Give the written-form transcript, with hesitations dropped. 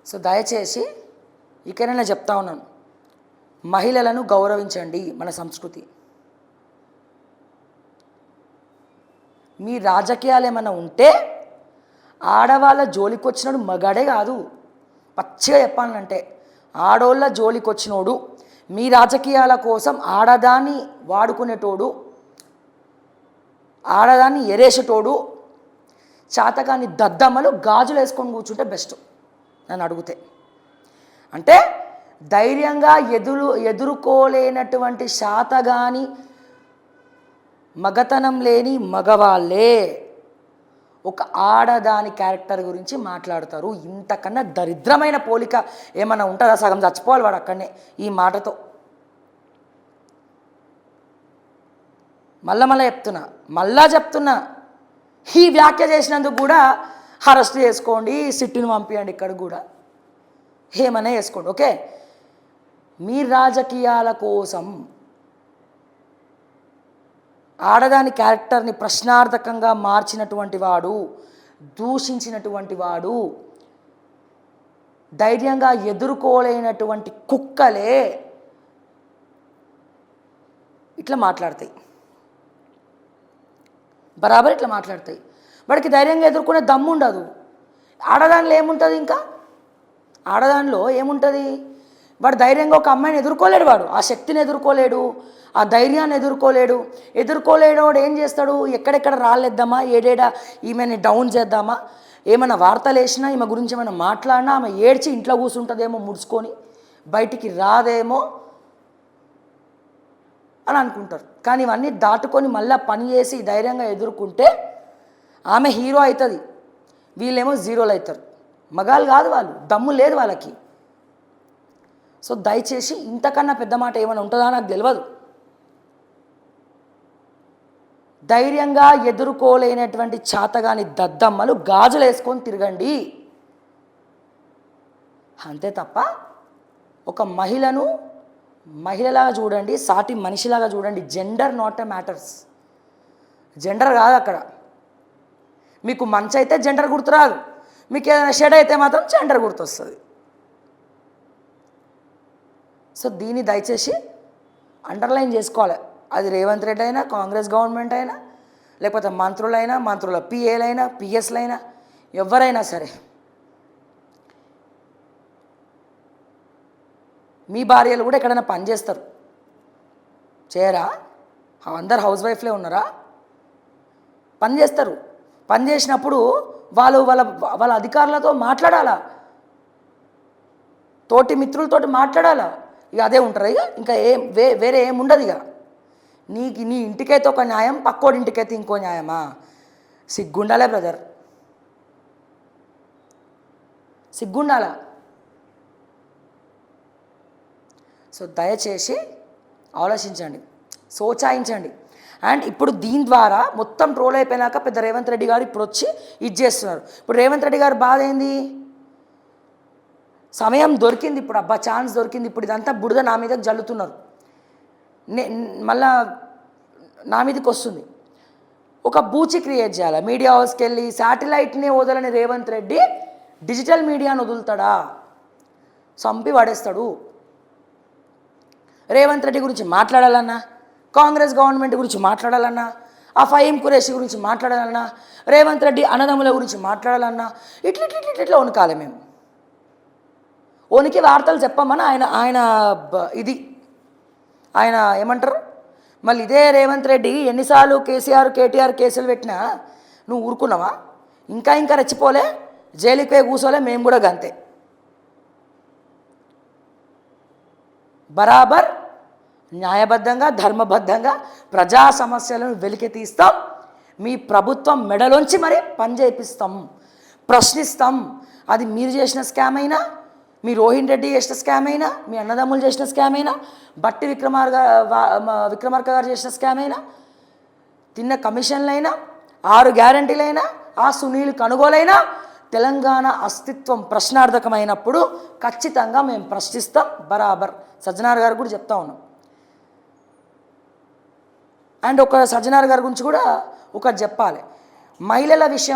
So దయచేసి ఇకనైనా చెప్తా ఉన్నాను, మహిళలను గౌరవించండి. మన సంస్కృతి. మీ రాజకీయాలు ఏమైనా ఉంటే ఆడవాళ్ళ జోలికి వచ్చినోడు మగాడే కాదు. పచ్చిగా చెప్పాలంటే ఆడోళ్ళ జోలికి వచ్చినోడు, మీ రాజకీయాల కోసం ఆడదాన్ని వాడుకునేటోడు, ఆడదాన్ని ఎరేసేటోడు, చాతకాని దద్దమ్మలు గాజులు వేసుకొని కూర్చుంటే బెస్ట్ నన్ను అడిగితే. అంటే ధైర్యంగా ఎదుర్కోలేనటువంటి శాతగాని మగతనం లేని మగవాళ్ళే ఒక ఆడదాని క్యారెక్టర్ గురించి మాట్లాడతారు. ఇంతకన్నా దరిద్రమైన పోలిక ఏమన్నా ఉంటుందా? సగం చచ్చిపోవాలి వాడు అక్కడనే ఈ మాటతో. మళ్ళా చెప్తున్నా ఈ వ్యాఖ్య చేసినందుకు కూడా అరెస్ట్ చేసుకోండి, సిట్టును పంపించండి, ఇక్కడ కూడా ఏమన్నా చేసుకోండి. ఓకే, మీ రాజకీయాల కోసం ఆడదాని క్యారెక్టర్ని ప్రశ్నార్థకంగా మార్చినటువంటి వాడు, దూషించినటువంటి వాడు, ధైర్యంగా ఎదుర్కోలేనటువంటి కుక్కలే ఇట్లా మాట్లాడతాయి, బరాబర్ ఇట్లా మాట్లాడతాయి. వాడికి ధైర్యంగా ఎదుర్కొనే దమ్ము ఉండదు. ఆడదానిలో ఏముంటుంది? ఇంకా ఆడదానిలో ఏముంటుంది? వాడు ధైర్యంగా ఒక అమ్మాయిని ఎదుర్కోలేడు, వాడు ఆ శక్తిని ఎదుర్కోలేడు, ఆ ధైర్యాన్ని ఎదుర్కోలేడు. వాడు ఏం చేస్తాడు? ఎక్కడెక్కడ రాళ్ళేద్దామా, ఏడేడా ఈమెని డౌన్ చేద్దామా, ఏమైనా వార్తలు వేసినా ఈమె గురించి ఏమైనా మాట్లాడినా ఆమె ఏడ్చి ఇంట్లో కూర్చుంటుందేమో ముడుచుకొని, బయటికి రాదేమో అని అనుకుంటారు. కానీ ఇవన్నీ దాటుకొని మళ్ళీ పని చేసి ధైర్యంగా ఎదుర్కొంటే ఆమె హీరో అవుతుంది, వీళ్ళేమో జీరోలు అవుతారు. మగాళ్ళు కాదు వాళ్ళు, దమ్ము లేదు వాళ్ళకి. సో దయచేసి ఇంతకన్నా పెద్ద మాట ఏమైనా ఉంటుందా నాకు తెలియదు. ధైర్యంగా ఎదుర్కోలేనటువంటి చాతగాని దద్దమ్మలు గాజులు వేసుకొని తిరగండి, అంతే తప్ప ఒక మహిళను మహిళలాగా చూడండి, సాటి మనిషిలాగా చూడండి. Gender not a matters. Gender కాదు అక్కడ. మీకు మంచి అయితే జెండర్ గుర్తురాదు, మీకు ఏదైనా షెడ్ అయితే మాత్రం జెండర్ గుర్తొస్తుంది. సో దీన్ని దయచేసి అండర్లైన్ చేసుకోవాలి. అది రేవంత్ రెడ్డి అయినా, కాంగ్రెస్ గవర్నమెంట్ అయినా, లేకపోతే మంత్రులైనా, మంత్రుల పిఏలైనా, పిఎస్లైనా, ఎవరైనా సరే, మీ భార్యలు కూడా ఎక్కడైనా పని చేస్తారు, చేయరా? అందరు హౌస్ వైఫ్లే ఉన్నారా? పని చేస్తారు. పని చేసినప్పుడు వాళ్ళు వాళ్ళ అధికారులతో మాట్లాడాలా, తోటి మిత్రులతోటి మాట్లాడాలా. ఇక అదే ఉంటారు. ఇక ఇంకా వేరే ఏముండదు. ఇక నీ ఇంటికైతే ఒక న్యాయం, పక్కోడి ఇంటికైతే ఇంకో న్యాయమా? సిగ్గుండాలే బ్రదర్, సిగ్గుండాలా. సో దయచేసి ఆలోచించండి, సోచాయించండి. అండ్ ఇప్పుడు దీని ద్వారా మొత్తం ట్రోల్ అయిపోయినాక పెద్ద రేవంత్ రెడ్డి గారు ఇప్పుడు వచ్చి ఇది చేస్తున్నారు. ఇప్పుడు రేవంత్ రెడ్డి గారు బాధ ఏంది? సమయం దొరికింది, ఇప్పుడు అబ్బా ఛాన్స్ దొరికింది, ఇప్పుడు ఇదంతా బురద నా మీదకి జల్లుతున్నారు, మళ్ళా నా మీదకి వస్తుంది. ఒక బూచి క్రియేట్ చేయాలి. మీడియా హౌస్కి వెళ్ళి శాటిలైట్ని వదలని రేవంత్ రెడ్డి డిజిటల్ మీడియాను వదులుతాడా? చంపి పడేస్తాడు. రేవంత్ రెడ్డి గురించి మాట్లాడాలన్నా, కాంగ్రెస్ గవర్నమెంట్ గురించి మాట్లాడాలన్నా, ఆ ఫహీం ఖురేషి గురించి మాట్లాడాలన్నా, రేవంత్ రెడ్డి అన్నదమ్ముల గురించి మాట్లాడాలన్నా ఇట్లా వణుకాలి మేము. వణికి వార్తలు చెప్పమని ఆయన ఏమంటారు? మళ్ళీ ఇదే రేవంత్ రెడ్డి ఎన్నిసార్లు కేటీఆర్ కేసులు పెట్టినా నువ్వు ఊరుకున్నావా? ఇంకా రెచ్చిపోలే, జైలుకి పోయి కూర్చోలే, మేము కూడా గంతే. బరాబర్ న్యాయబద్ధంగా, ధర్మబద్ధంగా ప్రజా సమస్యలను వెలికి తీస్తాం. మీ ప్రభుత్వం మెడలోంచి మరి పని చేపిస్తాం, ప్రశ్నిస్తాం. అది మీరు చేసిన స్కామ్ అయినా, మీ రోహిన్ రెడ్డి చేసిన స్కామ్ అయినా, మీ అన్నదమ్ములు చేసిన స్కామ్ అయినా, బట్టి విక్రమార్క గారు చేసిన స్కామ్ అయినా, తిన్న కమిషన్లైనా, 6 గ్యారంటీలైనా, ఆ సునీల్ కొనుగోలైనా, తెలంగాణ అస్తిత్వం ప్రశ్నార్థకమైనప్పుడు ఖచ్చితంగా మేము ప్రశ్నిస్తాం. బరాబర్ సజ్జనార్ గారు కూడా చెప్తా ఉన్నాం. అండ్ ఒక సజ్జనార్ గారి గురించి కూడా ఒకటి చెప్పాలి. మహిళల విషయం